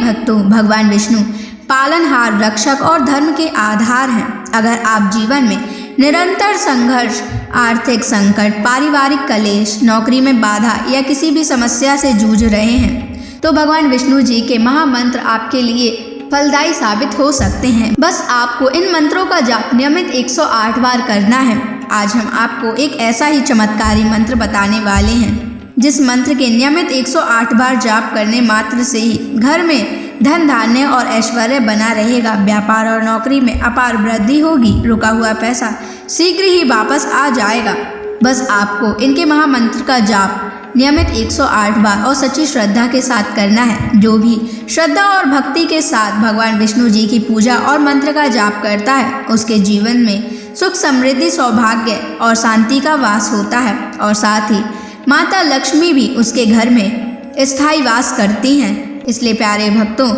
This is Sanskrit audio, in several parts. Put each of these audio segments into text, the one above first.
भक्तों, भगवान विष्णु पालनहार, रक्षक और धर्म के आधार हैं। अगर आप जीवन में निरंतर संघर्ष, आर्थिक संकट, पारिवारिक कलेश, नौकरी में बाधा या किसी भी समस्या से जूझ रहे हैं तो भगवान विष्णु जी के महामंत्र आपके लिए फलदायी साबित हो सकते हैं। बस आपको इन मंत्रों का जाप नियमित 108 बार करना है। आज हम आपको एक ऐसा ही चमत्कारी मंत्र बताने वाले हैं जिस मंत्र के नियमित 108 बार जाप करने मात्र से ही घर में धन धान्य और ऐश्वर्य बना रहेगा। व्यापार और नौकरी में अपार वृद्धि होगी। रुका हुआ पैसा शीघ्र ही वापस आ जाएगा। बस आपको इनके महामंत्र का जाप नियमित 108 बार और सच्ची श्रद्धा के साथ करना है। जो भी श्रद्धा और भक्ति के साथ भगवान विष्णु जी की पूजा और मंत्र का जाप करता है उसके जीवन में सुख, समृद्धि, सौभाग्य और शांति का वास होता है और साथ ही माता लक्ष्मी भी उसके घर में स्थायी वास करती हैं। इसलिए प्यारे भक्तों,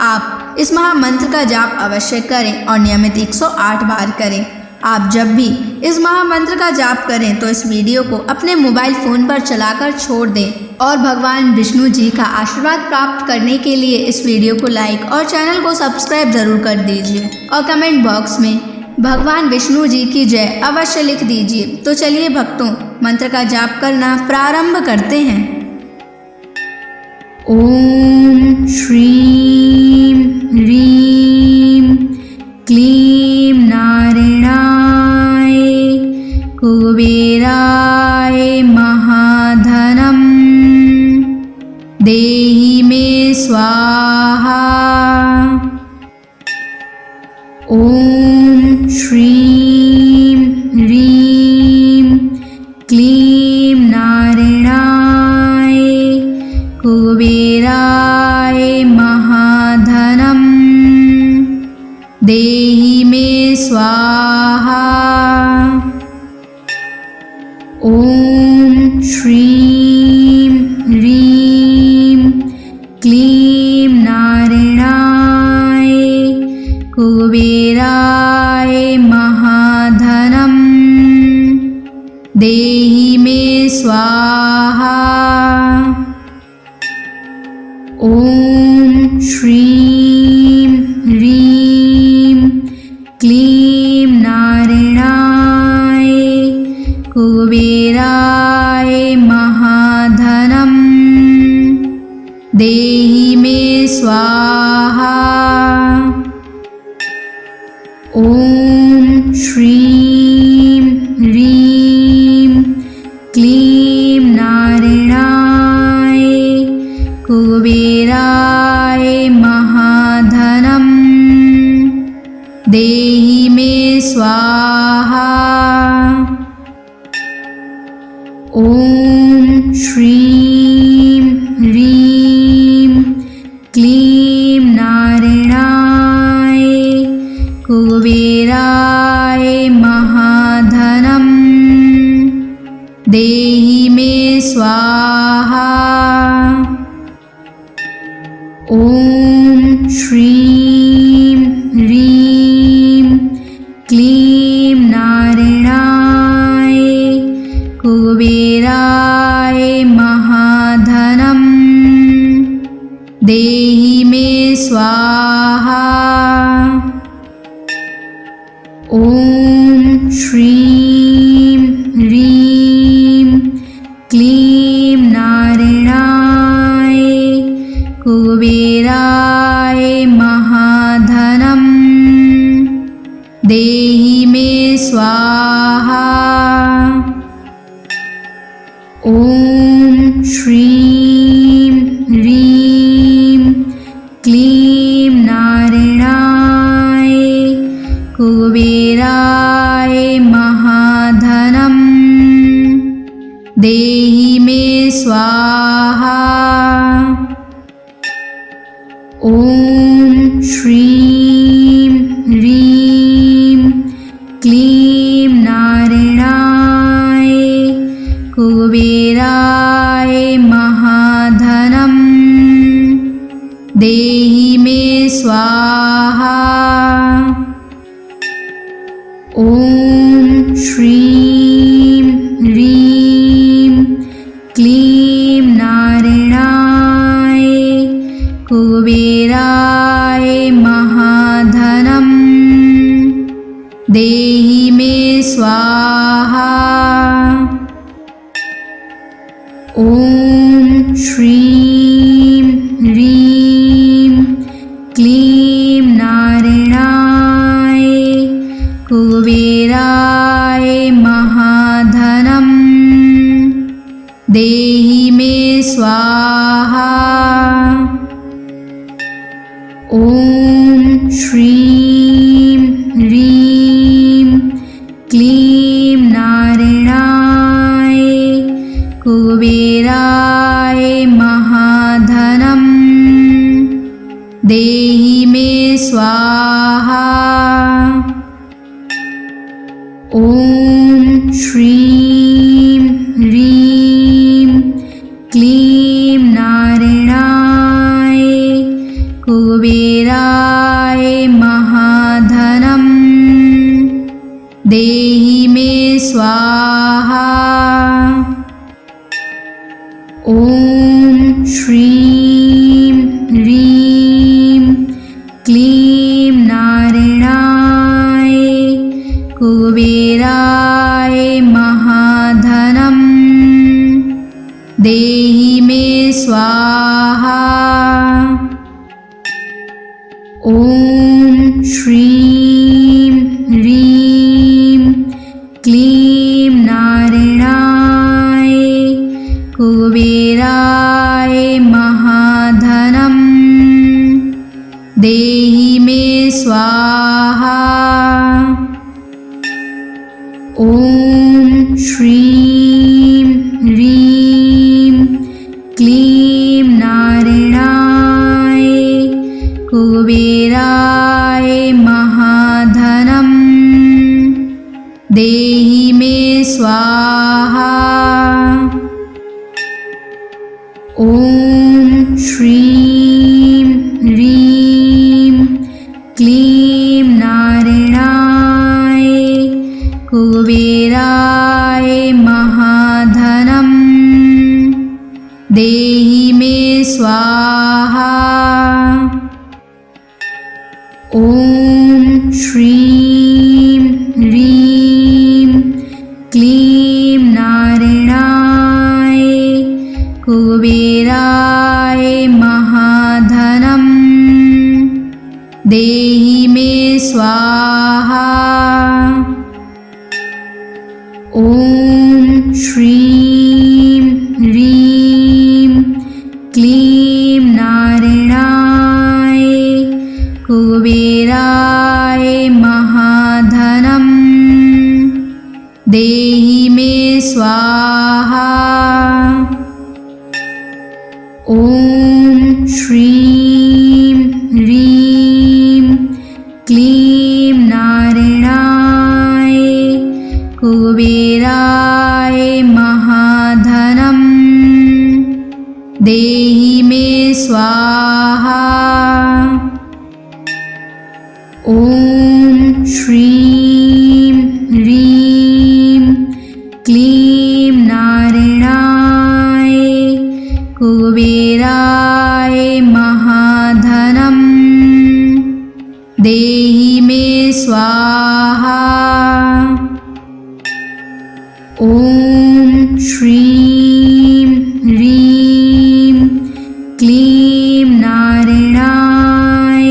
आप इस महामंत्र का जाप अवश्य करें और नियमित 108 बार करें। आप जब भी इस महामंत्र का जाप करें तो इस वीडियो को अपने मोबाइल फ़ोन पर चलाकर छोड़ दें और भगवान विष्णु जी का आशीर्वाद प्राप्त करने के लिए इस वीडियो को लाइक और चैनल को सब्सक्राइब ज़रूर कर दीजिए और कमेंट बॉक्स में भगवान विष्णु जी की जय अवश्य लिख दीजिए। तो चलिए भक्तों, मंत्र का जाप करना प्रारंभ करते हैं। ओम श्रीं ह्रीं क्लीं नारायणाय कुबेराय महाधनं देहि मे स्वाहा। ओम श्रीं ह्रीं क्लीं नारायणाय कुबेराय महाधनं देहि मे स्वाहा। ओम श्रीं ह्रीं क्लीं नारायणाय कुबेराय महाधनं देहि मे स्वाहा। ओम श्रीं ह्रीं क्लीं नारायणाय कुबेराय महाधनं देहि मे स्वाहा। ओम श्रीं ह्रीं क्लीं नारायणाय कुबेराय महाधनं देहि मे स्वाहा। ओम श्रीं ह्रीं क्लीं नारायणाय कुबेराय महाधनं देहि मे स्वाहा। ओम श्रीं ह्रीं क्लीं नारायणाय कुबेराय महाधनं देहि मे स्वाहा। ओम श्रीं ह्रीं क्लीं नारायणाय कुबेराय महाधनं देहि मे स्वाहा। ओम श्रीं ह्रीं क्लीं नारायणाय कुबेराय महाधनं देहि मे स्वाहा। ओम श्रीं ह्रीं क्लीं नारायणाय कुबेराय महाधनं देहि मे स्वाहा। ओम श्रीं ह्रीं क्लीं नारायणाय कुबेराय स्वाहा। ॐ श्रीं ह्रीं क्लीं नारायणाय कुबेराय महाधनं देहि मे स्वाहा। ॐ श्रीं ह्रीं क्लीं नारायणाय कुबेराय महाधनं देहि मे स्वाहा। ॐ श्रीं ह्रीं क्लीं नारायणाय कुबेराय महाधनं देहि मे स्वाहा। ॐ श्रीं ह्रीं क्लीं नारायणाय कुबेराय महाधनं देहि मे स्वाहा। ॐ श्रीं ह्रीं क्लीं नारायणाय कुबेराय महाधनं देहि मे स्वाहा। ॐ श्रीं ह्रीं क्लीं नारायणाय कुबेराय महाधनं देहि मे स्वाहा। ॐ श्रीं ह्रीं क्लीं नारायणाय कुबेराय महाधनं देहि मे स्वाहा। ॐ श्रीं ह्रीं क्लीं नारायणाय कुबेराय महाधनं देहि मे स्वाहा। ॐ श्रीं ह्रीं क्लीं नारायणाय कुबेराय महाधनं देहि मे स्वाहा। ॐ श्रीं ह्रीं क्लीं नारायणाय कुबेराय महाधनं देहि मे स्वाहा। ॐ श्रीं ह्रीं क्लीं नारायणाय कुबेराय महाधनं देहि मे स्वाहा। ॐ श्रीं ह्रीं क्लीं नारायणाय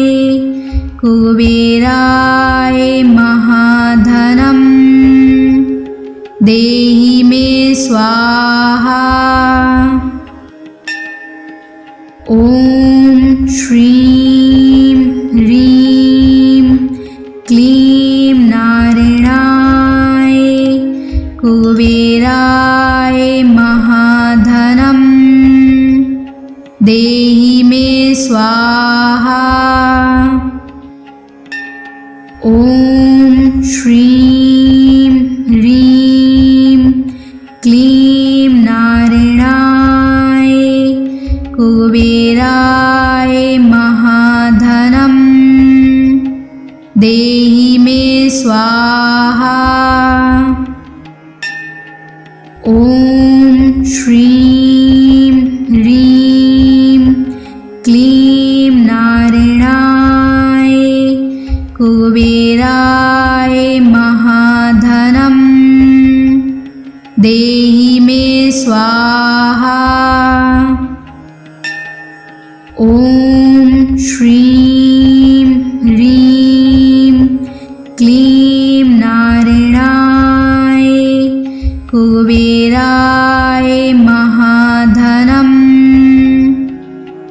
कुबेराय महाधनं देहि मे स्वाहा। ॐ श्रीं ह्रीं क्लीं नारायणाय कुबेराय महाधनं देहि मे स्वाहा। ॐ श्रीं ह्रीं क्लीं नारायणाय कुबेराय महाधनं देहि मे स्वाहा। ॐ श्रीं ह्रीं क्लीं नारायणाय कुबेराय महाधनं देहि मे स्वाहा। ॐ श्रीं ह्रीं क्लीं नारायणाय कुबेराय महाधनं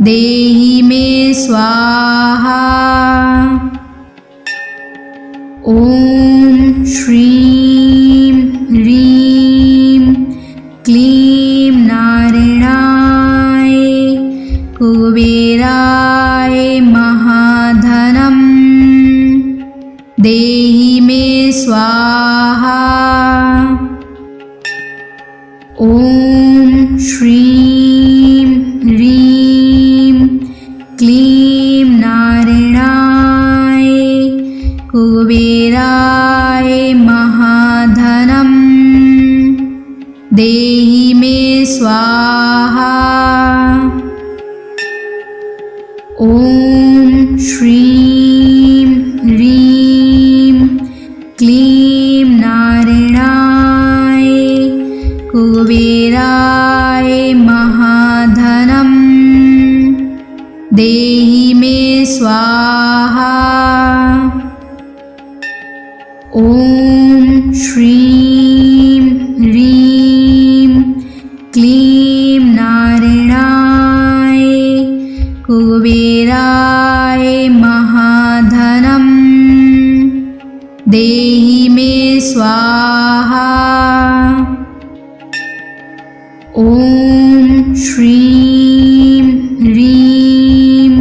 देहि मे स्वाहा। ॐ श्रीं ह्रीं क्लीं नारायणाय कुबेराय महाधनं देहि मे स्वाहा। ॐ श्रीं ह्रीं क्लीं नारायणाय कुबेराय महाधनं देहि मे स्वाहा। ॐ श्रीं ह्रीं क्लीं नारायणाय कुबेराय महाधनं देहि मे स्वाहा। ॐ श्रीं ह्रीं क्लीं नारायणाय कुबेराय महाधनं देहि मे स्वाहा। ॐ श्रीं ह्रीं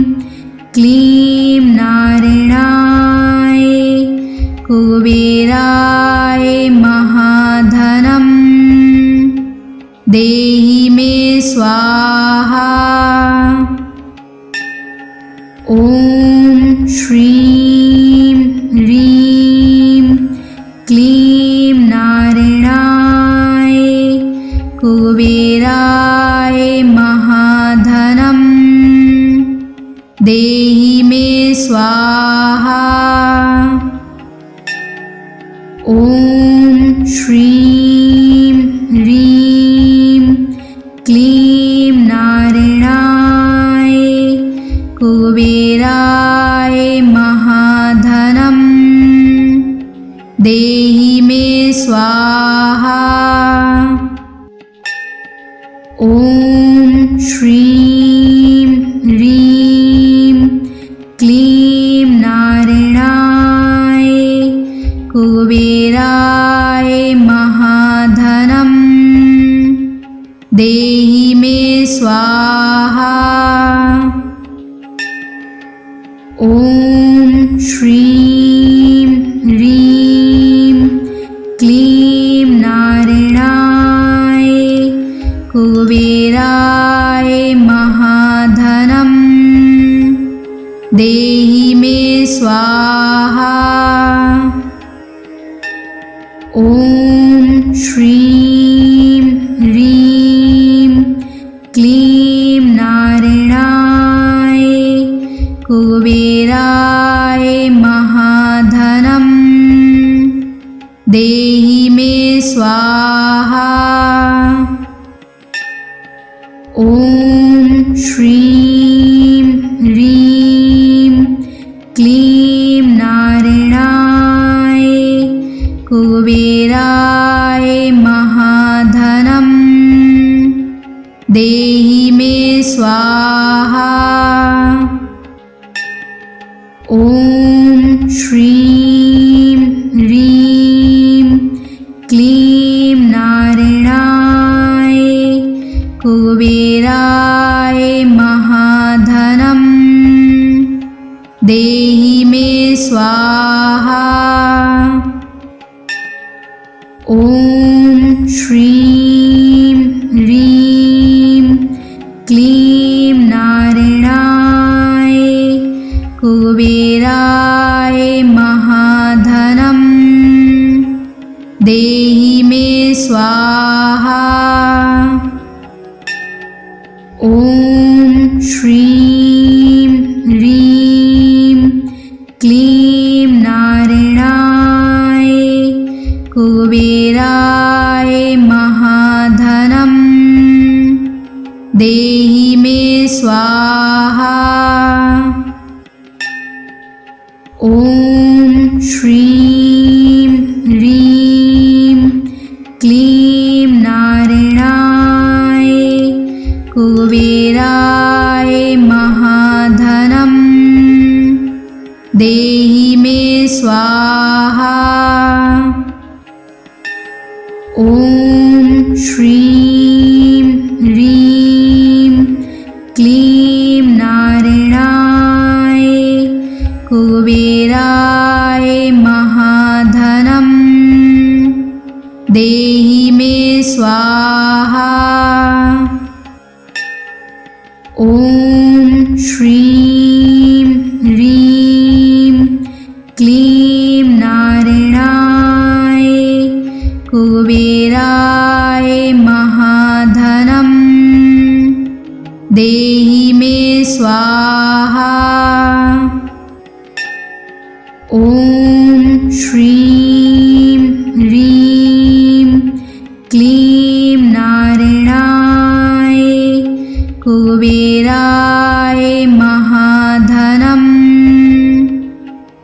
क्लीं नारायणाय कुबेराय महाधनं देहि मे स्वाहा। ॐ श्रीं ह्रीं क्लीं नारायणाय कुबेराय महाधनं देहि मे स्वाहा। ॐ श्रीं ह्रीं क्लीं नारायणाय कुबेराय महाधनं देहि मे स्वाहा। ॐ श्रीं ह्रीं क्लीं नारायणाय कुबेराय महाधनं देहि मे स्वाहा। ॐ श्रीं ह्रीं क्लीं नारायणाय कुबेराय महाधनं देहि मे स्वाहा। ॐ श्रीं ह्रीं क्लीं नारायणाय कुबेराय महाधनं देहि मे स्वाहा। ॐ श्रीं ह्रीं क्लीं नारायणाय कुबेराय महाधनं देहि मे स्वाहा। ॐ श्रीं ह्रीं क्लीं नारायणाय कुबेराय महाधनं देहि मे स्वाहा। ॐ श्रीं ह्रीं क्लीं नारायणाय कुबेराय महाधनं देहि मे स्वाहा। ॐ श्रीं ह्रीं क्लीं नारायणाय कुबेराय महाधनम् देहि मे स्वाहा। ॐ श्रीं ह्रीं क्लीं नारायणाय कुबेराय महाधनम् देहि मे स्वाहा। ॐ श्रीं ह्रीं क्लीं नारायणाय कुबेराय महाधनम् देहि मे स्वाहा। ॐ श्रीं ह्रीं क्लीं नारायणाय कुबेराय महाधनम् देहि मे स्वाहा। ॐ श्रीं ह्रीं क्लीं नारायणाय कुबेराय महाधनम्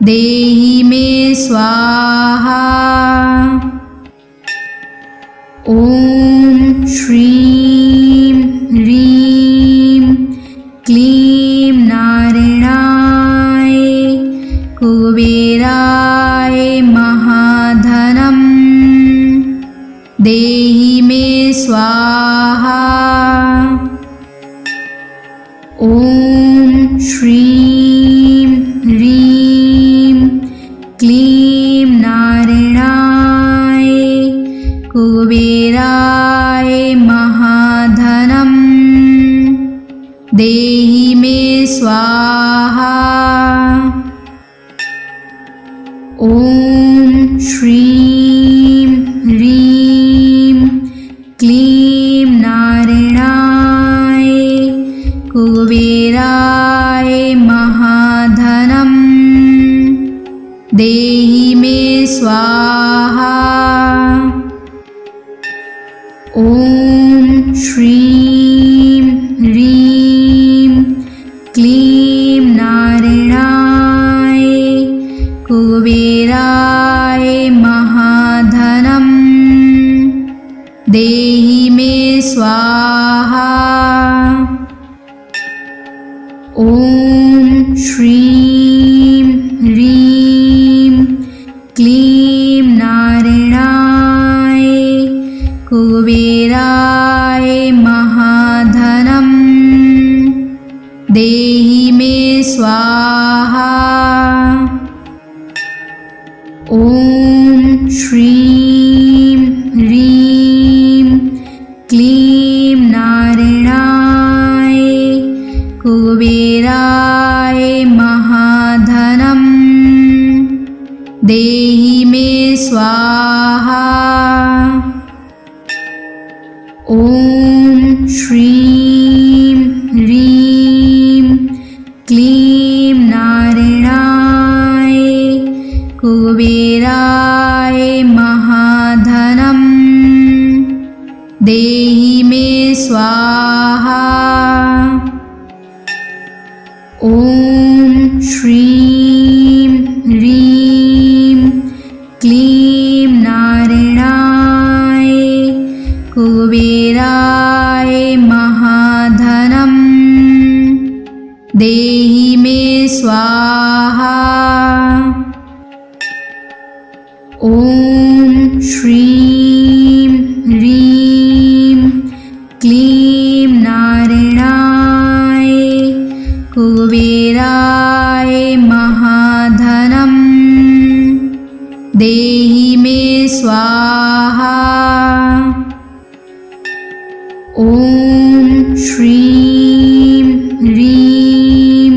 देहि मे स्वाहा। ॐ श्रीं ह्रीं क्लीं नारायणाय कुबेराय महाधनम् देहि मे स्वाहा। ॐ श्रीं ह्रीं क्लीं नारायणाय कुबेराय महाधनम् देहि मे स्वाहा। ॐ श्रीं ह्रीं क्लीं नारायणाय कुबेराय महाधनम् देहि मे स्वाहा। ॐ श्रीं ह्रीं क्लीं नारायणाय कुबेराय महाधनम् देहि मे स्वाहा। ॐ श्रीं ह्रीं क्लीं नारायणाय कुबेराय महाधनम् देहि मे स्वाहा। ॐ श्रीं ह्रीं क्लीं नारायणाय कुबेराय महाधनम् देहि मे स्वाहा। ॐ श्रीं ह्रीं क्लीं नारायणाय कुबेराय महाधनम् देहि मे स्वाहा। ॐ श्रीं ह्रीं क्लीं नारायणाय कुबेराय महाधनम् देहि मे स्वाहा। ॐ श्रीं ह्रीं क्लीं नारायणाय कुबेराय महाधनम् देहि मे स्वाहा। ॐ श्रीं ह्रीं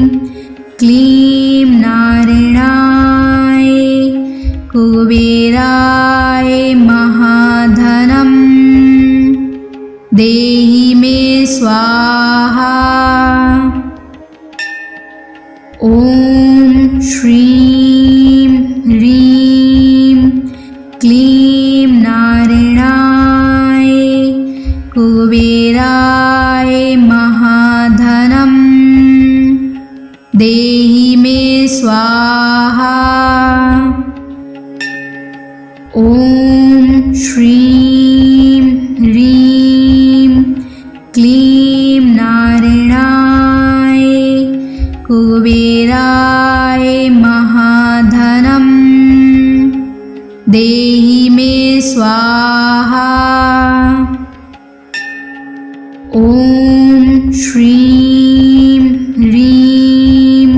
क्लीं नारायणाय कुबेराय महाधनम् देहि मे स्वाहा। ॐ श्रीं ह्रीं क्लीं नारायणाय ॐ श्रीं ह्रीं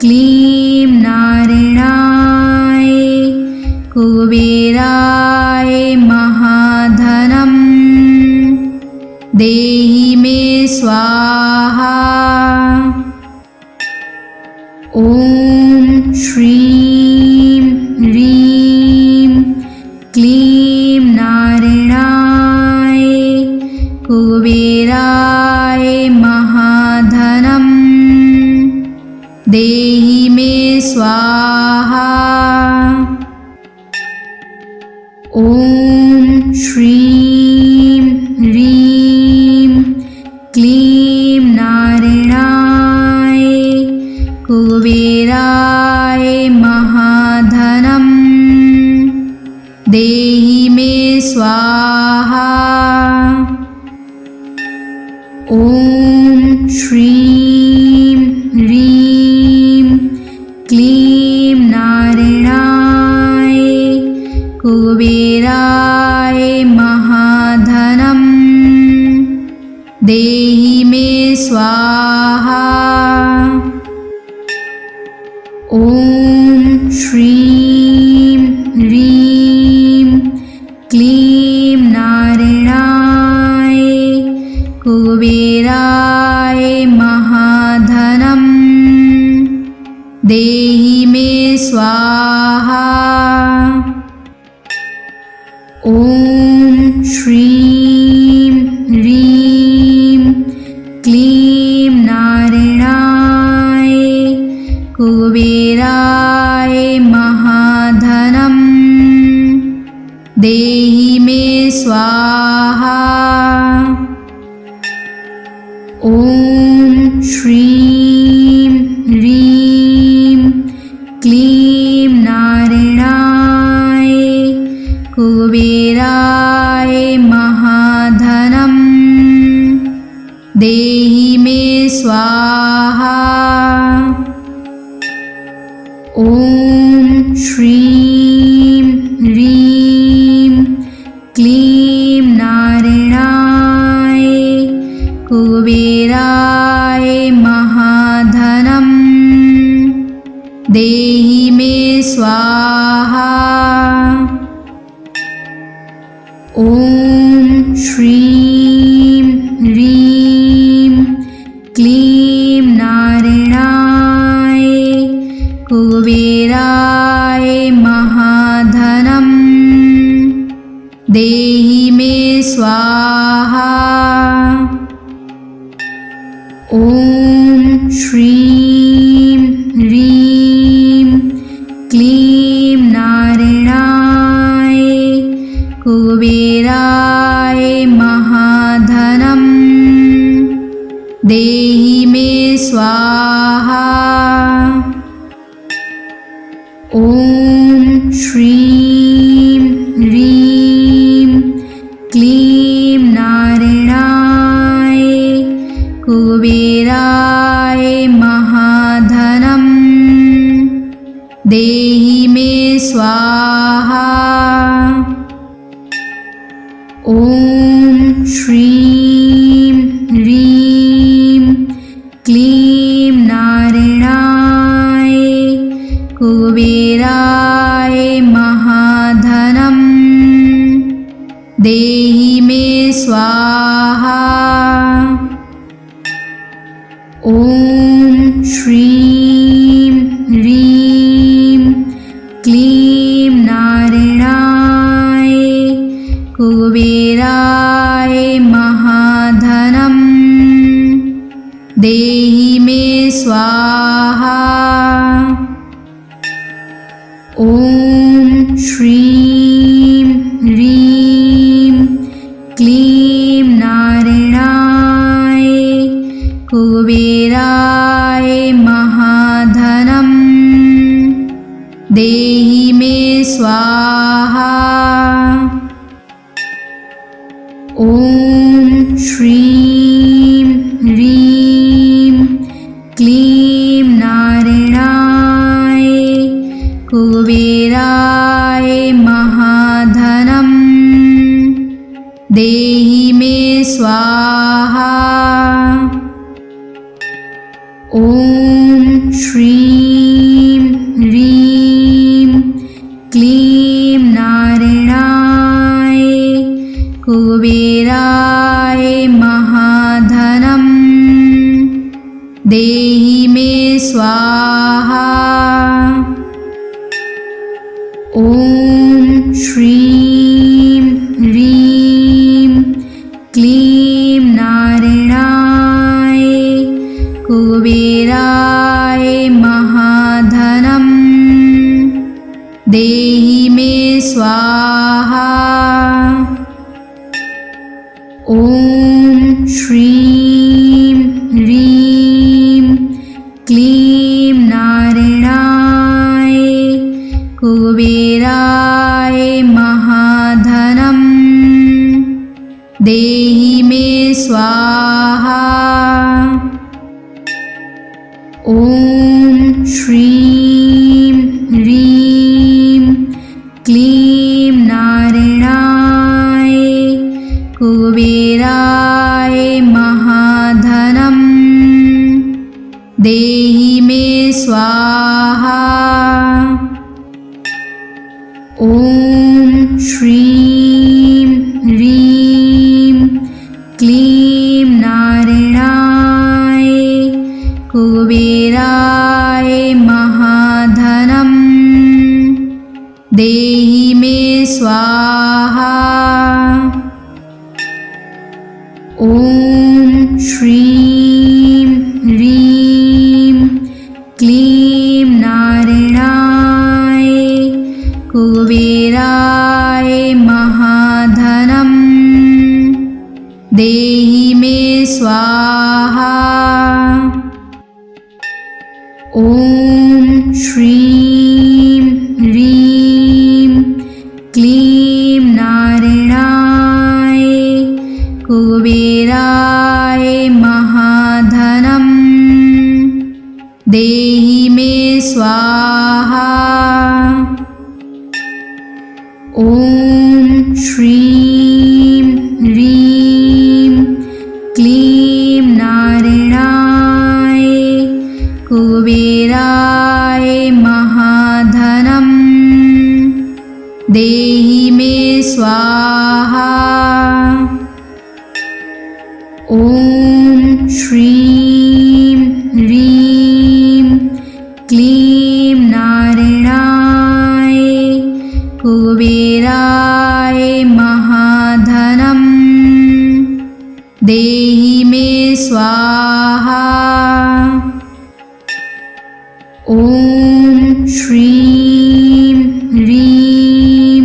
क्लीं नारायणाय कुबेराय महाधनं देहि मे स्वाहा। ॐ श्रीं ह्रीं क्लीं नारायणाय कुबेराय महाधनं देहि मे स्वाहा। ॐ श्रीं ह्रीं क्लीं नारायणाय कुबेराय महाधनं देहि मे स्वाहा। ॐ श्रीं ह्रीं क्लीं नारायणाय कुबेराय महाधनं देहि मे स्वाहा। ॐ श्रीं ह्रीं क्लीं नारायणाय कुबेराय महाधनं देहि मे स्वाहा। ॐ श्रीं ह्रीं क्लीं नारायणाय कुबेराय महाधनं देहि मे स्वाहा। ॐ श्रीं ह्रीं क्लीं नारायणाय कुबेराय महाधनं देहि मे स्वाहा। ॐ श्रीं ह्रीं क्लीं नारायणाय कुबेराय महाधनं देहि मे स्वाहा। ॐ श्रीं ह्रीं क्लीं नारायणाय कुबेराय महाधनं देहि मे स्वाहा। ॐ श्रीं ह्रीं क्लीं नारायणाय कुबेराय महाधनं देहि मे स्वाहा। ॐ श्रीं ह्रीं क्लीं नारायणाय कुबेराय महाधनं देहि मे स्वाहा। ॐ श्रीं ह्रीं क्लीं नारायणाय कुबेराय महाधनं देहि मे स्वाहा। ॐ श्रीं ह्रीं क्लीं नारायणाय कुबेराय महाधनं देहि मे स्वाहा। ॐ श्रीं ह्रीं क्लीं नारायणाय कुबेराय महाधनं देहि मे स्वाहा। ॐ श्रीं ह्रीं क्लीं नारायणाय कुबेराय महाधनं देहि मे स्वाहा। ॐ श्रीं ह्रीं क्लीं नारायणाय कुबेराय महाधनं देहि मे स्वाहा। ॐ श्रीं ह्रीं क्लीं नारायणाय कुबेराय महाधनं देहि मे स्वाहा। ॐ श्रीं ह्रीं क्लीं नारायणाय कुबेराय महाधनं देहि मे स्वाहा। ॐ श्रीं ह्रीं क्लीं नारायणाय कुबेराय महाधनं देहि मे स्वाहा। ॐ श्रीं ह्रीं क्लीं नारायणाय कुबेराय महाधनं देहि मे स्वाहा। ॐ श्रीं ह्रीं क्लीं नारायणाय कुबेराय महाधनं देहि मे स्वाहा। ॐ श्रीं ह्रीं क्लीं नारायणाय कुबेराय महाधनं देहि मे स्वाहा। ॐ श्रीं ह्रीं क्लीं नारायणाय कुबेराय महाधनं देहि मे स्वाहा। ॐ श्रीं ह्रीं क्लीं नारायणाय कुबेराय महाधनं देहि मे स्वाहा। ॐ श्रीं ह्रीं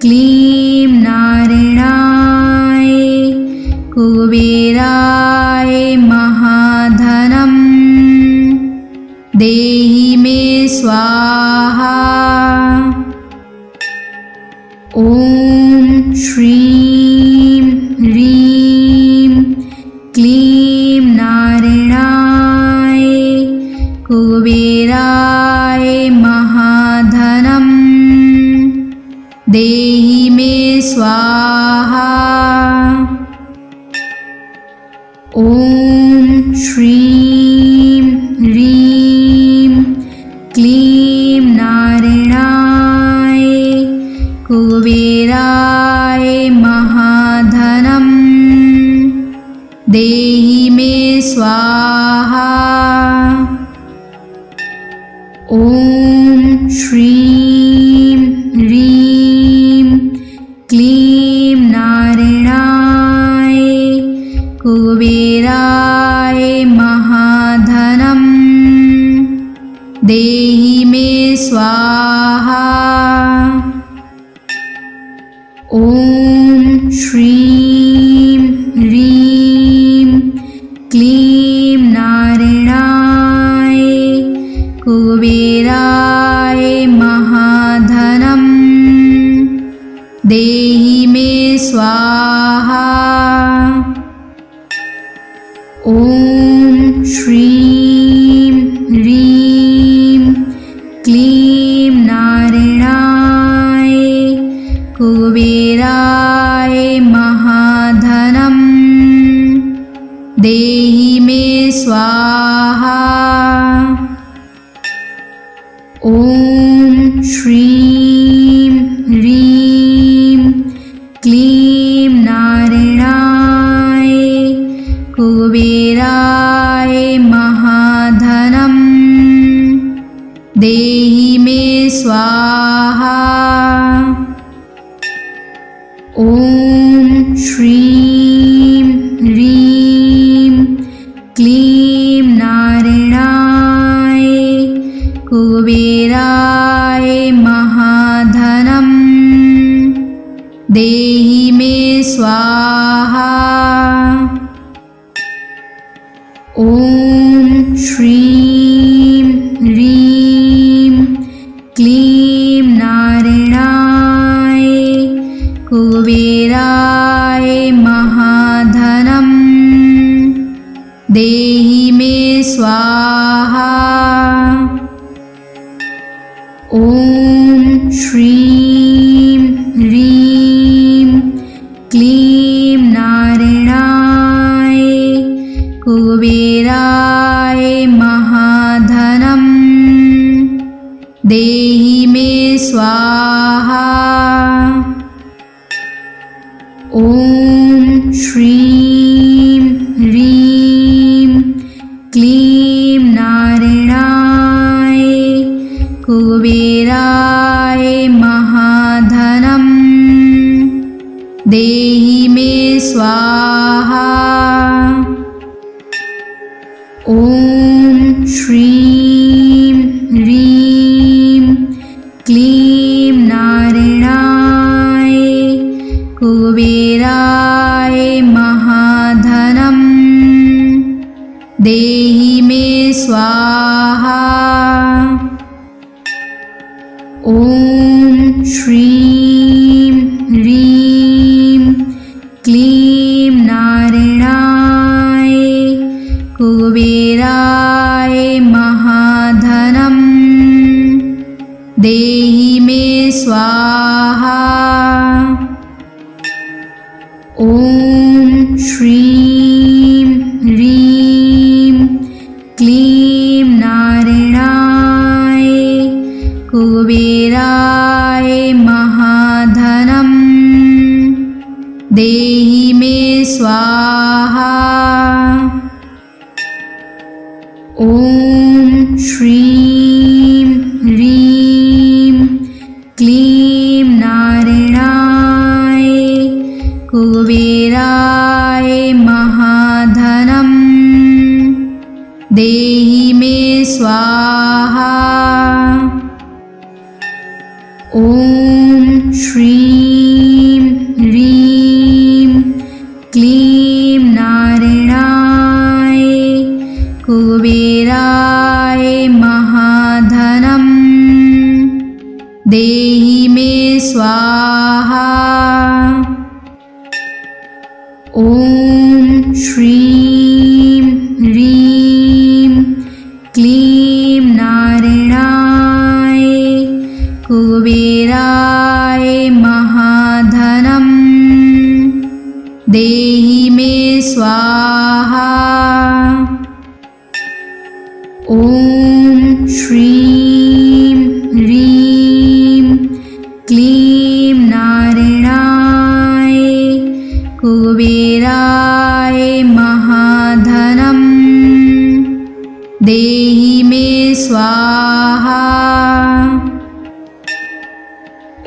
क्लीं नारायणाय कुबेराय महाधनं देहि मे स्वाहा। ॐ श्रीं ह्रीं क्लीं नारायणाय कुबेराय महाधनं देहि मे स्वाहा। ॐ श्रीं ह्रीं क्लीं नारायणाय कुबेराय महाधनं देहि मे स्वाहा। ॐ श्रीं ह्रीं क्लीं नारायणाय कुबेराय महाधनं देहि मे स्वाहा। ॐ श्रीं ह्रीं क्लीं नारायणाय कुबेराय महाधनं देहि मे स्वाहा। ॐ श्रीं ह्रीं क्लीं नारायणाय कुबेराय महाधनं देहि मे स्वाहा। ॐ श्रीं ह्रीं क्लीं नारायणाय कुबेराय महाधनं देहि मे स्वाहा। ॐ श्रीं ह्रीं क्लीं नारायणाय कुबेराय महाधनं देहि मे स्वाहा। ॐ श्रीं ह्रीं क्लीं नारायणाय कुबेराय महाधनं देहि मे स्वाहा। ॐ श्रीं ह्रीं क्लीं नारायणाय कुबेराय महाधनं देहि मे स्वाहा। ॐ श्रीं ह्रीं क्लीं नारायणाय कुबेराय महाधनं देहि मे स्वाहा। ॐ श्रीं ह्रीं क्लीं नारायणाय कुबेराय महाधनं देहि मे स्वाहा। ॐ श्रीं ह्रीं क्लीं नारायणाय कुबेराय महाधनं देहि मे स्वाहा। ॐ श्रीं ह्रीं क्लीं नारायणाय कुबेराय महाधनं देहि मे स्वाहा। ॐ श्रीं ह्रीं क्लीं नारायणाय कुबेराय महाधनं देहि मे स्वाहा। ॐ श्रीं ह्रीं क्लीं नारायणाय कुबेराय महाधनं देहि मे स्वाहा। ॐ श्रीं ह्रीं क्लीं नारायणाय कुबेराय महाधनं देहि मे स्वाहा। ॐ श्रीं ह्रीं क्लीं नारायणाय कुबेराय महाधनं देहि मे स्वाहा।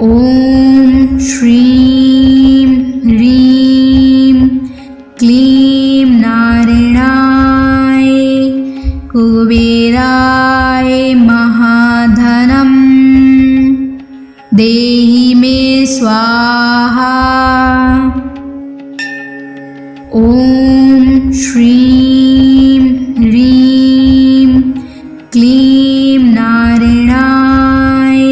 ॐ श्रीं ह्रीं क्लीं नारायणाय कुबेराय महाधनं देहि मे स्वाहा। ॐ श्रीं ह्रीं क्लीं नारायणाय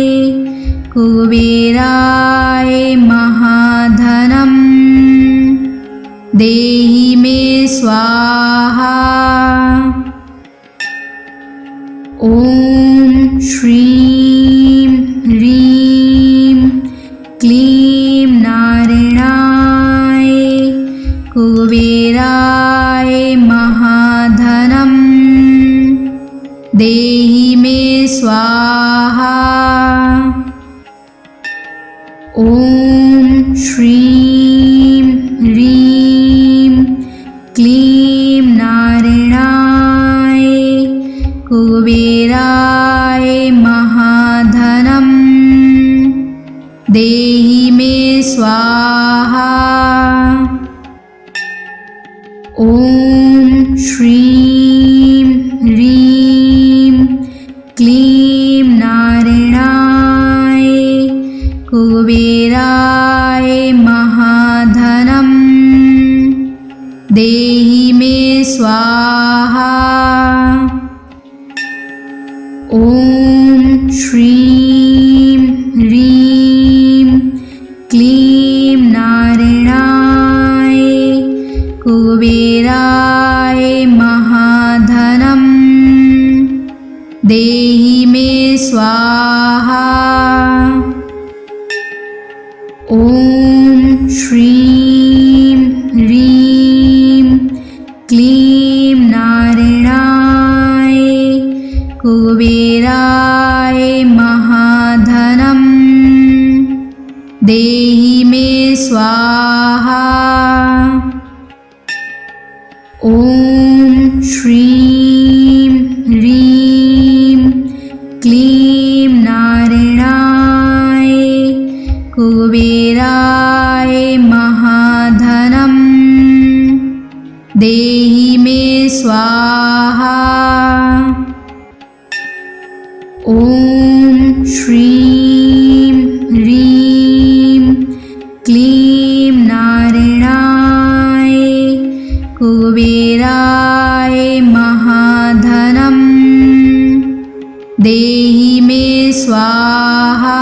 कुबेराय महाधनं देहि मे स्वाहा। ॐ श्रीं ह्रीं क्लीं नारायणाय कुबेराय स्वाहा। ॐ श्रीं ह्रीं क्लीं नारायणाय कुबेराय महाधनं देहि मे स्वाहा। ॐ श्रीं ह्रीं क्लीं नारायणाय कुबेराय महाधनं देहि मे स्वाहा। ॐ श्रीं ह्रीं क्लीं नारायणाय कुबेराय महाधनं देहि मे स्वाहा। ॐ श्रीं ह्रीं क्लीं नारायणाय कुबेराय महाधनं देहि मे स्वाहा। ॐ श्रीं ह्रीं क्लीं नारायणाय कुबेराय महाधनं देहि मे स्वाहा। ॐ श्रीं ह्रीं क्लीं नारायणाय कुबेराय महाधनं देहि मे स्वाहा।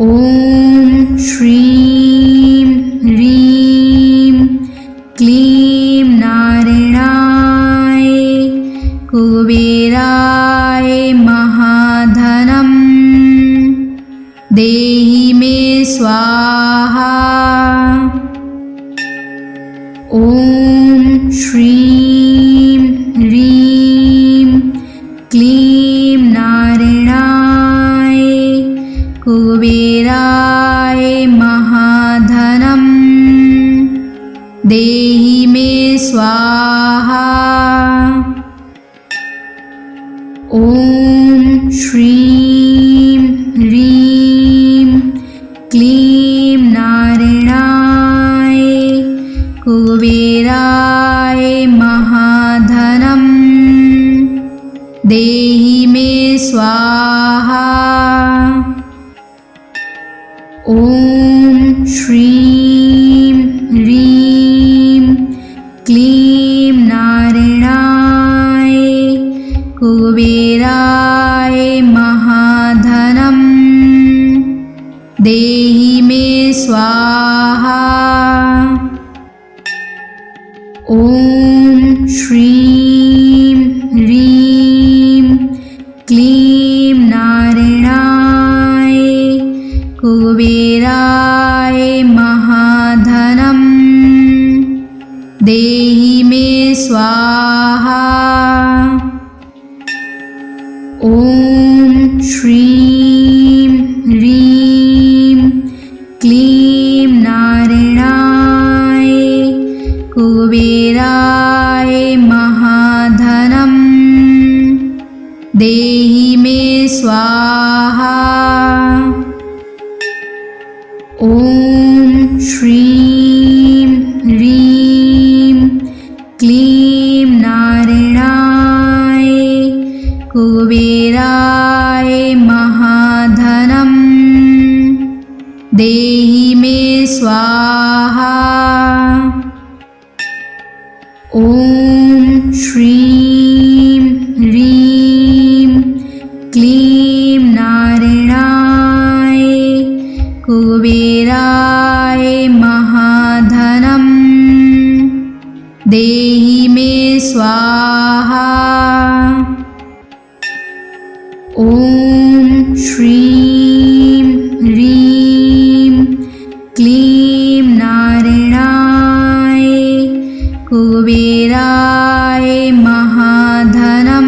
ॐ श्रीं ह्रीं क्लीं नारायणाय कुबेराय महाधनं देहि मे स्वाहा। ॐ श्रीं ह्रीं क्लीं नारायणाय कुबेराय महाधनं देहि मे स्वाहा। ॐ श्रीं ह्रीं क्लीं नारायणाय कुबेराय महाधनं देहि मे स्वाहा। ॐ श्रीं ह्रीं क्लीं नारायणाय कुबेराय महाधनं देहि मे स्वाहा। ॐ श्रीं ह्रीं क्लीं नारायणाय कुबेराय महाधनं देहि मे स्वाहा। ॐ श्रीं ह्रीं क्लीं नारायणाय कुबेराय महाधनं देहि मे स्वाहा। ॐ श्रीं ह्रीं क्लीं नारायणाय कुबेराय महाधनं देहि मे स्वाहा। ॐ श्रीं ह्रीं क्लीं नारायणाय कुबेराय महाधनं देहि मे स्वाहा। ॐ श्रीं ह्रीं क्लीं नारायणाय कुबेराय महाधनं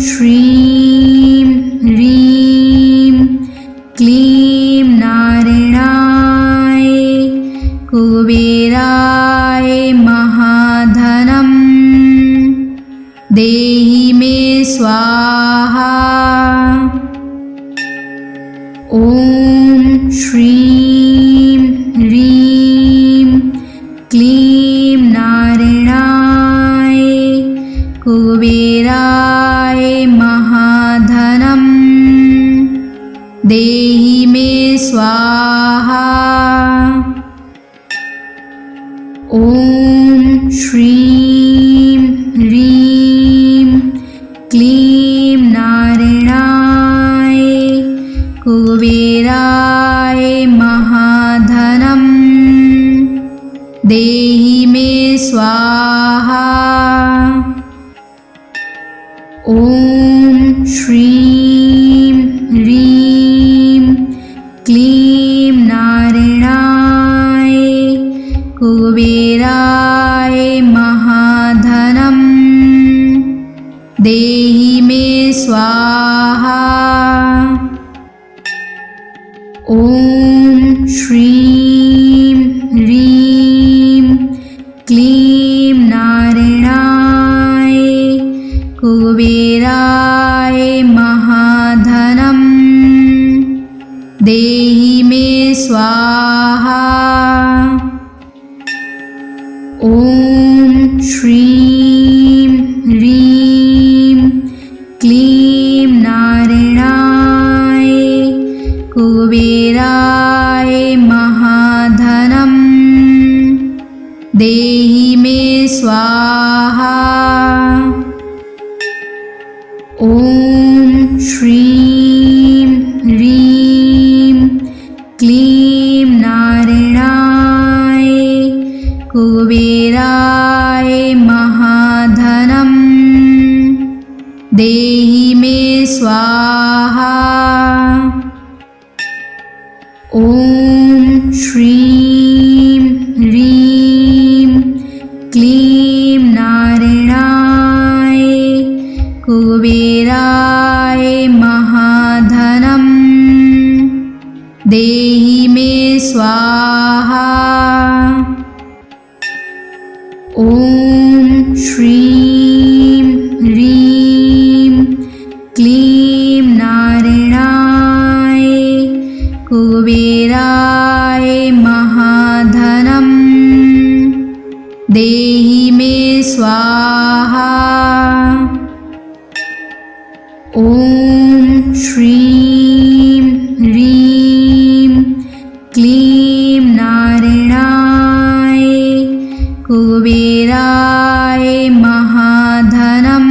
श्रीं ह्रीं क्लीं नारायणाय कुबेराय महाधनं देहि मे स्वाहा। ॐ श्रीं ह्रीं क्लीं नारायणाय कुबेराय महाधनं देहि मे स्वाहा। ॐ श्रीं ह्रीं क्लीं नारायणाय कुबेराय महाधनं देहि मे स्वाहा। ॐ श्रीं ह्रीं क्लीं नारायणाय कुबेराय महाधनं देहि मे स्वाहा। ॐ श्रीं ह्रीं क्लीं नारायणाय कुबेराय महाधनं देहि मे स्वाहा। ॐ श्रीं ह्रीं क्लीं नारायणाय कुबेराय महाधनं देहि मे स्वाहा। ॐ श्रीं ह्रीं क्लीं नारायणाय कुबेराय महाधनं देहि मे स्वाहा। ॐ श्रीं ह्रीं क्लीं नारायणाय कुबेराय महाधनं देहि मे स्वाहा। ॐ श्रीं ह्रीं क्लीं नारायणाय कुबेराय महाधनं देहि मे स्वाहा। ॐ श्रीं ह्रीं क्लीं नारायणाय कुबेराय महाधनं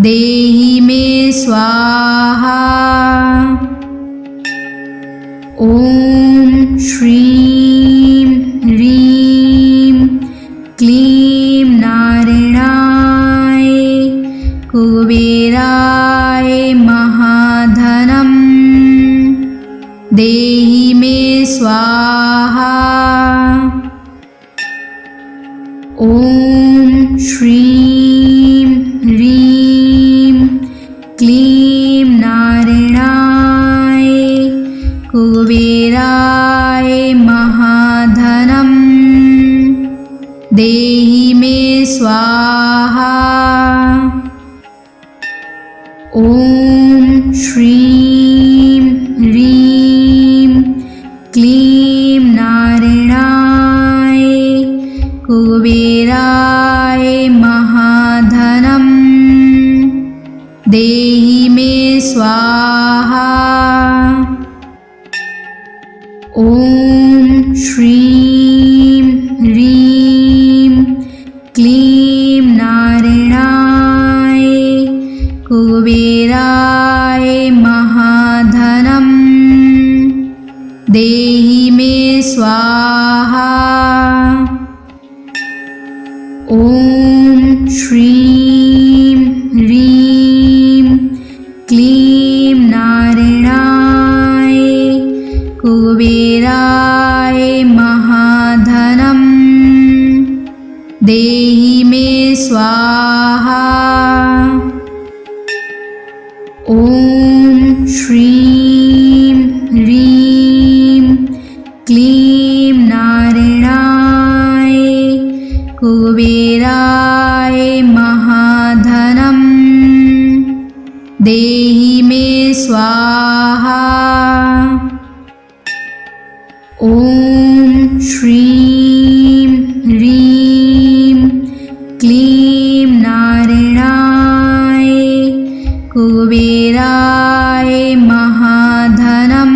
देहि मे स्वाहा। ॐ श्रीं ह्रीं क्लीं नारायणाय कुबेराय महाधनं देहि मे स्वाहा। ॐ श्रीं ह्रीं क्लीं नारायणाय कुबेराय महाधनं देहि मे स्वाहा। ॐ श्रीं ह्रीं क्लीं नारायणाय कुबेराय महाधनं देहि मे स्वाहा। ॐ श्रीं ह्रीं क्लीं नारायणाय कुबेराय महाधनं देहि मे स्वाहा। ॐ श्रीं ह्रीं ॐ श्रीं ह्रीं क्लीं नारायणाय कुबेराय महाधनं देहि मे स्वाहा। ॐ श्रीं ह्रीं क्लीं नारायणाय कुबेराय महाधनं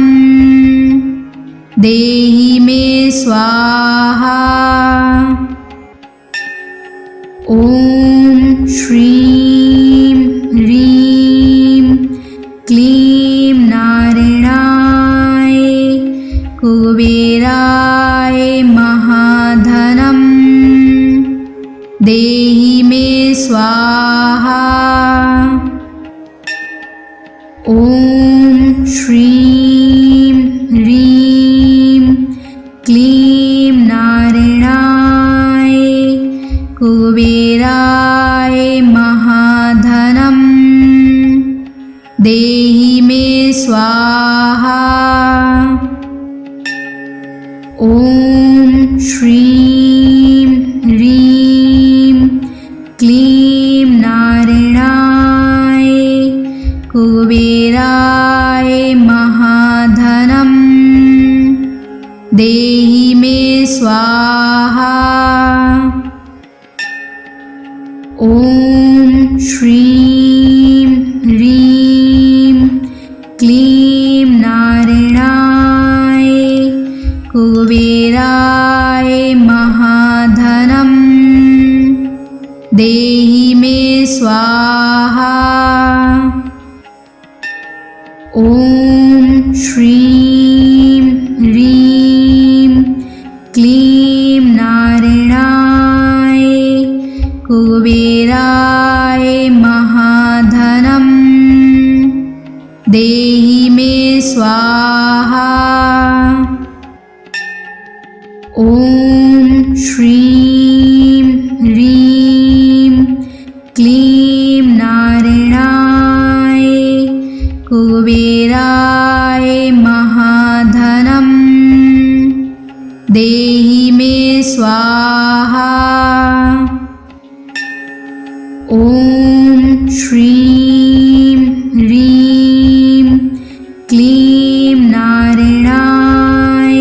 देहि मे स्वाहा। ॐ श्रीं ह्रीं क्लीं नारायणाय कुबेराय महाधनं देहि मे स्वाहा। ॐ श्रीं ह्रीं क्लीं नारायणाय कुबेराय महाधनं देहि मे स्वाहा। ॐ श्रीं ह्रीं क्लीं नारायणाय कुबेराय महाधनं देहि मे स्वाहा। ॐ श्रीं ह्रीं क्लीं नारायणाय कुबेराय महाधनं देहि मे स्वाहा। ॐ श्रीं ह्रीं क्लीं नारायणाय कुबेराय महाधनं देहि मे स्वाहा। ॐ श्रीं ह्रीं क्लीं नारायणाय कुबेराय महाधनं देहि मे स्वाहा। ॐ श्रीं ह्रीं क्लीं नारायणाय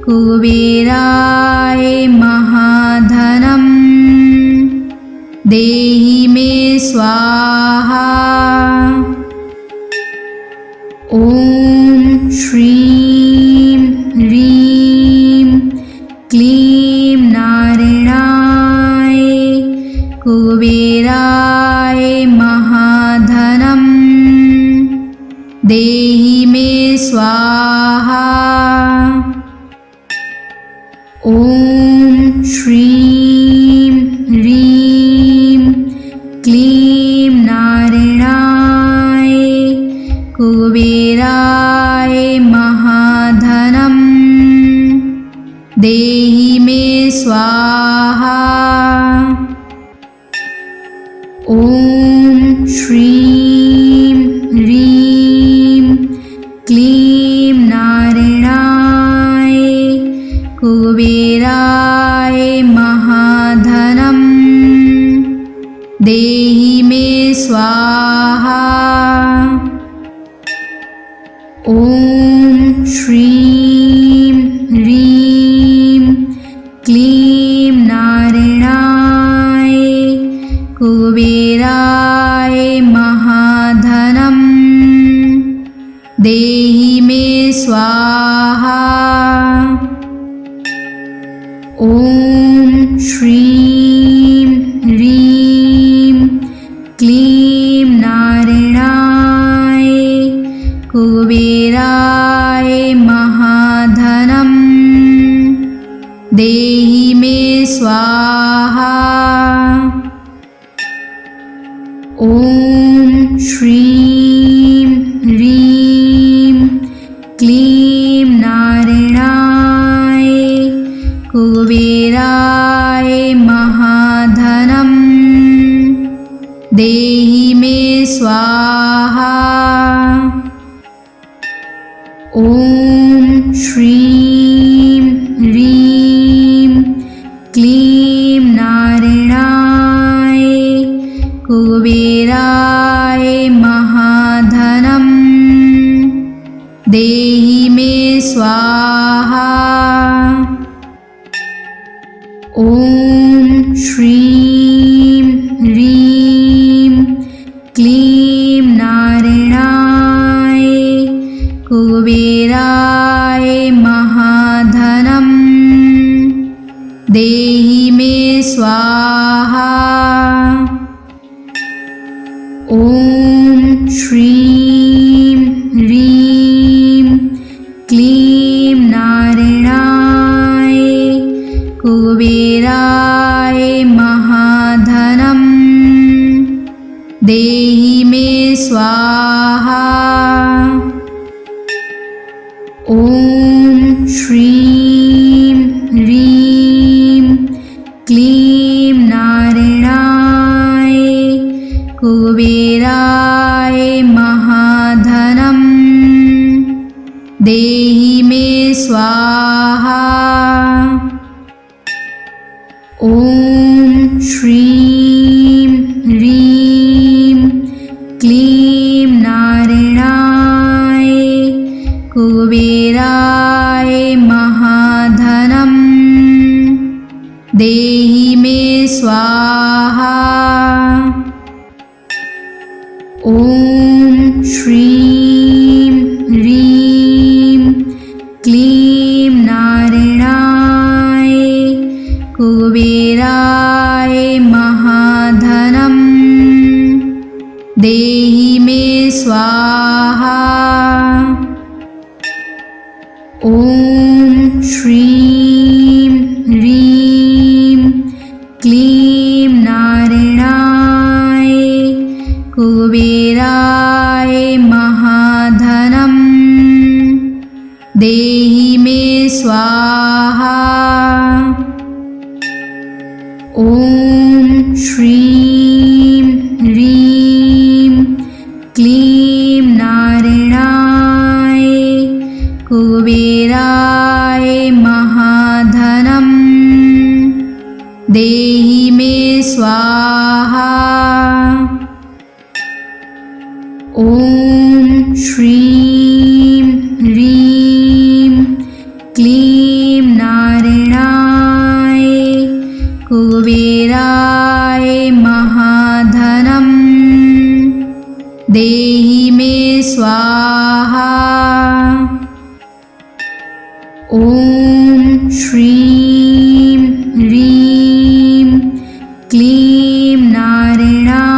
कुबेराय महाधनं देहि मे स्वाहा। ॐ श्रीं ह्रीं क्लीं नारायणाय कुबेराय महाधनं देहि मे स्वाहा। ॐ श्रीं ह्रीं क्लीं नारायणाय कुबेराय महाधनं देहि मे स्वाहा। ॐ श्रीं ह्रीं क्लीं नारायणाय कुबेराय महाधनं देहि मे स्वाहा। ॐ श्रीं ह्रीं क्लीं नारायणाय कुबेराय महाधनं देहि मे स्वाहा। ॐ श्रीं ह्रीं क्लीं नारायणाय कुबेराय महाधनं देहि मे स्वाहा। ॐ श्रीं ह्रीं क्लीं नारायणाय कुबेराय महाधनं देहि देहि मे स्वाहा। ॐ श्रीं ह्रीं क्लीं नारायणाय कुबेराय महाधनं देहि मे स्वाहा। ॐ श्रीं ह्रीं क्लीं नारायणाय कुबेराय महाधनं देहि मे स्वाहा। ॐ श्रीं ह्रीं क्लीं नारायणाय कुबेराय महाधनं देहि मे स्वाहा। ॐ श्रीं ह्रीं क्लीं नारायणाय कुबेराय महाधनं देहि मे स्वाहा। ॐ श्रीं ह्रीं क्लीं नारायणाय कुबेराय महाधनं देहि मे स्वाहा। ॐ श्रीं ह्रीं क्लीं नारायणाय कुबेराय महाधनं देहि मे स्वाहा। ॐ श्रीं ह्रीं क्लीं नारायणाय कुबेराय महाधनं देहि मे स्वाहा। ॐ श्रीं ह्रीं क्लीं नारायणाय कुबेराय महाधनं देहि मे स्वाहा। ॐ श्रीं ह्रीं क्लीं नारायणाय कुबेराय महाधनं देहि मे स्वाहा। ॐ श्रीं ह्रीं क्लीं नारायणाय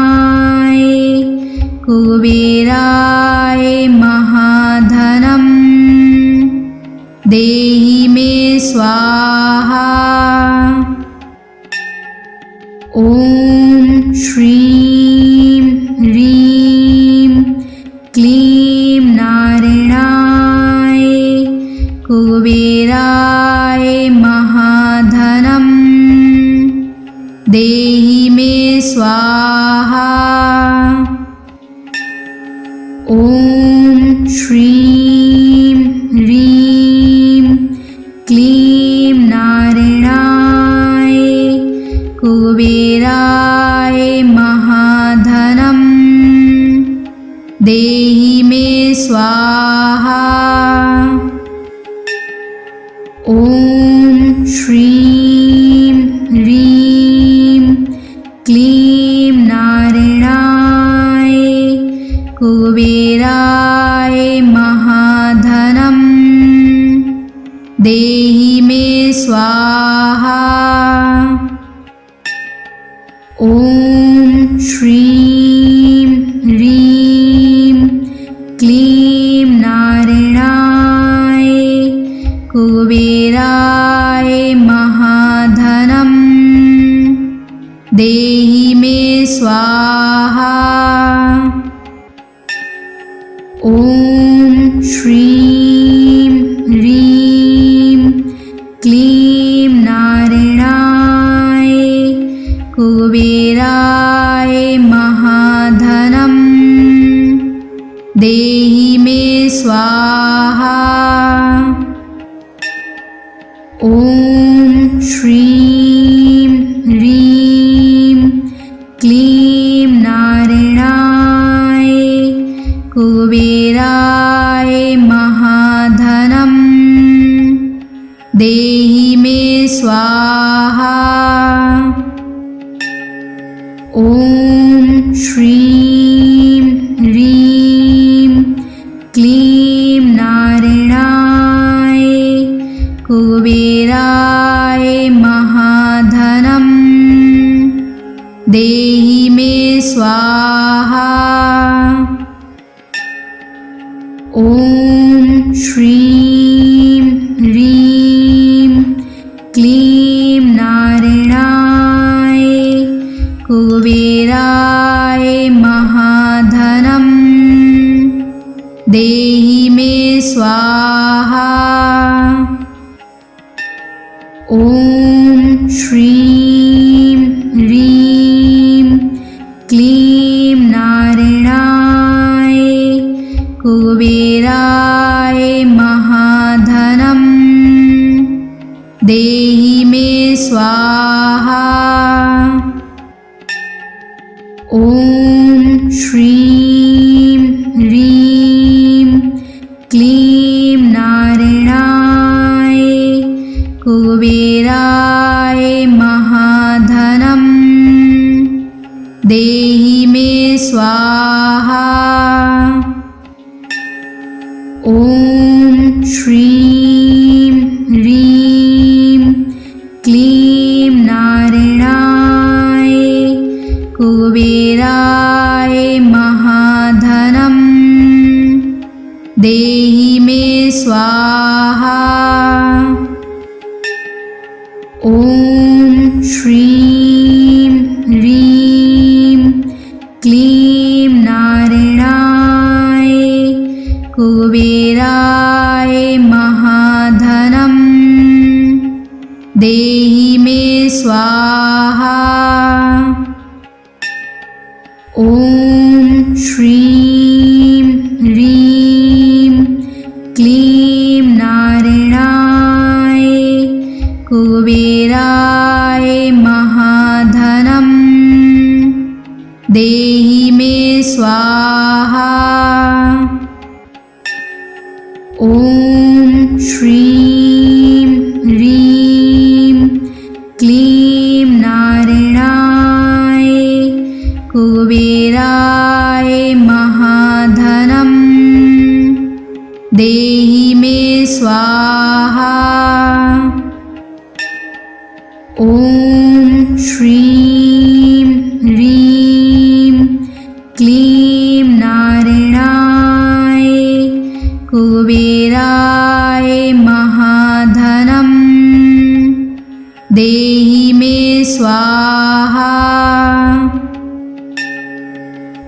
कुबेराय महाधनं देहि मे स्वाहा। ॐ श्रीं ह्रीं क्लीं नारायणाय कुबेराय महाधनं देहि मे स्वाहा। ॐ श्रीं ह्रीं क्लीं नारायणाय कुबेराय महाधनं देहि मे स्वाहा। ॐ श्रीं ह्रीं क्लीं नारायणाय कुबेराय महाधनं देहि मे स्वाहा। ॐ श्रीं ह्रीं क्लीं नारायणाय कुबेराय महाधनं देहि मे स्वाहा। ॐ श्रीं ह्रीं क्लीं नारायणाय कुबेराय महाधनं स्वाहा। ॐ श्रीं ह्रीं क्लीं नारायणाय कुबेराय महाधनं देहि मे स्वाहा। ॐ श्रीं ह्रीं क्लीं नारायणाय कुबेराय महाधनं देहि मे स्वाहा। ॐ श्रीं ह्रीं क्लीं नारायणाय कुबेराय महाधनं देहि मे स्वाहा। ॐ श्रीं ह्रीं क्लीं नारायणाय कुबेराय महाधनं देहि मे स्वाहा। ॐ श्रीं ह्रीं क्लीं नारायणाय कुबेराय महाधनं देहि मे स्वाहा। ॐ श्रीं ह्रीं क्लीं नारायणाय कुबेराय महाधनं देहि मे स्वाहा। ॐ श्रीं ह्रीं क्लीं नारायणाय कुबेराय महाधनं देहि मे स्वाहा। ॐ श्रीं ह्रीं क्लीं नारायणाय कुबेराय महाधनं देहि मे स्वाहा। ॐ श्रीं ह्रीं क्लीं नारायणाय कुबेराय महाधनं देहि मे स्वाहा। ॐ श्रीं ह्रीं क्लीं नारायणाय कुबेराय महाधनं देहि मे स्वाहा।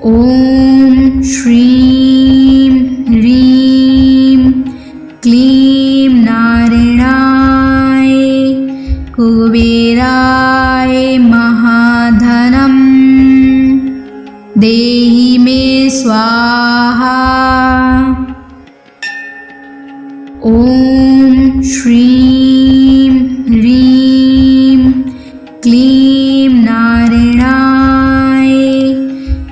ॐ श्रीं ह्रीं क्लीं नारायणाय कुबेराय महाधनं देहि मे स्वाहा। ॐ श्रीं ह्रीं क्लीं नारायणाय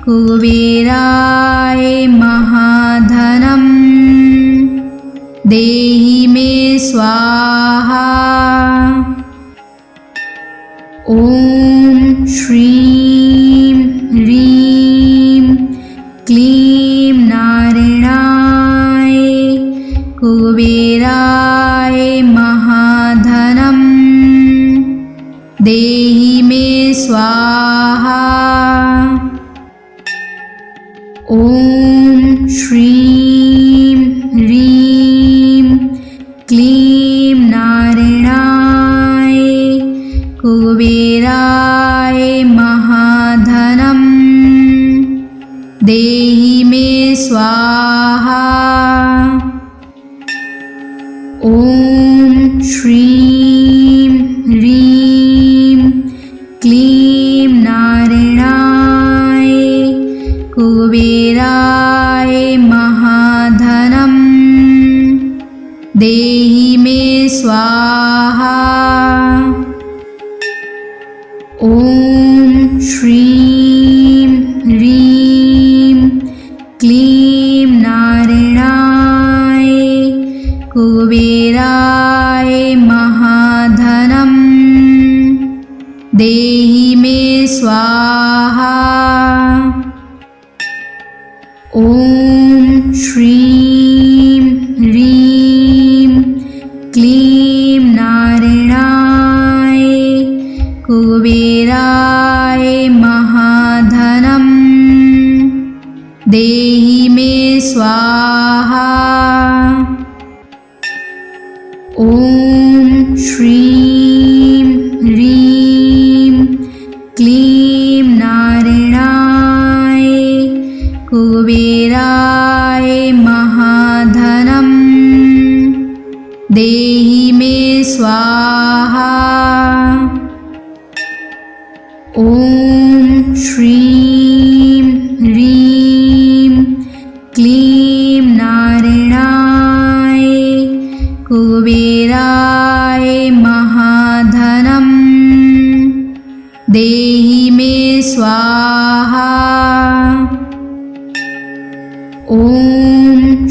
कुबेराय महाधनं देहि मे स्वाहा। ॐ श्रीं ह्रीं क्लीं नारायणाय कुबेराय महाधनं देहि मे स्वाहा। ॐ श्रीं ह्रीं क्लीं नारायणाय कुबेराय महाधनं देहि मे स्वाहा। ॐ श्रीं ह्रीं क्लीं नारायणाय कुबेराय महाधनं देहि मे स्वाहा। ॐ श्रीं ह्रीं क्लीं नारायणाय कुबेराय महाधनम् देहि मे स्वाहा। ॐ श्रीं ह्रीं क्लीं नारायणाय कुबेराय महाधनम् देहि मे स्वाहा। ॐ श्रीं ह्रीं क्लीं नारायणाय कुबेराय महाधनम् देहि मे स्वाहा। ॐ श्रीं ह्रीं क्लीं नारायणाय कुबेराय महाधनम् देहि मे स्वाहा। ॐ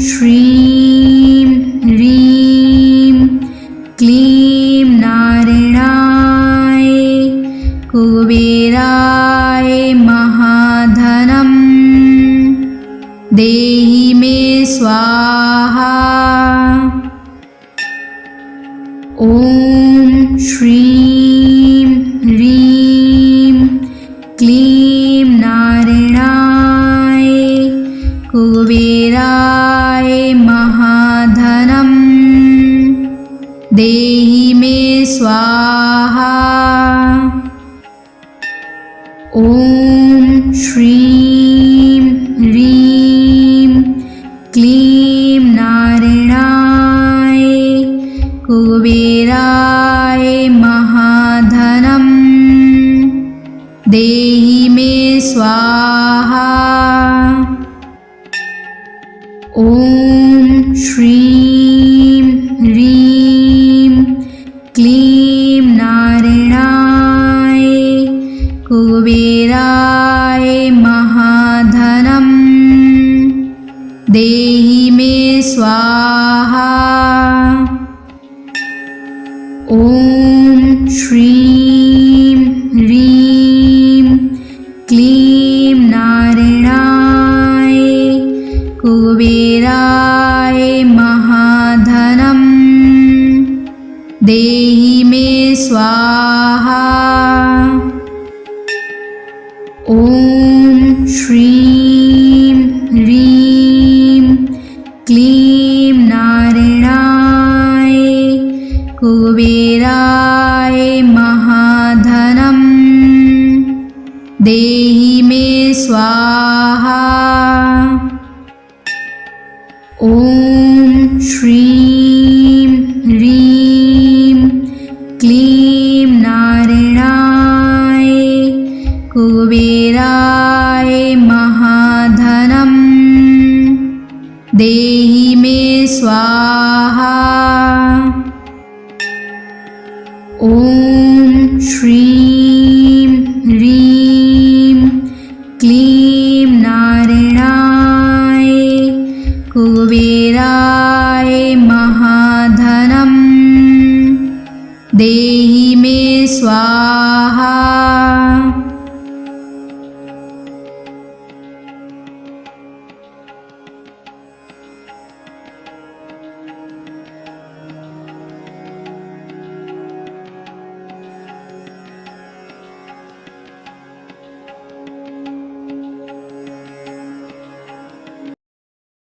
श्रीं ह्रीं क्लीं नारायणाय कुबेराय महाधनम् देहि मे स्वाहा। ॐ श्रीं ह्रीं क्लीं नारायणाय कुबेराय महाधनम् देहि मे स्वाहा। ॐ श्रीं ह्रीं क्लीं नारायणाय कुबेराय महाधनम् देहि मे स्वाहा। ॐ श्रीं ह्रीं क्लीं नारायणाय कुबेराय महाधनम् देहि मे स्वाहा। ॐ श्रीं ह्रीं क्लीं नारायणाय कुबेराय महाधनम् देहि मे स्वाहा। ॐ श्रीं ह्रीं क्लीं नारायणाय कुबेराय महाधनम् देहि मे स्वाहा। ॐ श्रीं ह्रीं क्लीं नारायणाय कुबेराय महाधनम् देहि मे स्वाहा। ॐ श्रीं ह्रीं क्लीं नारायणाय कुबेराय महाधनम् देहि मे स्वाहा।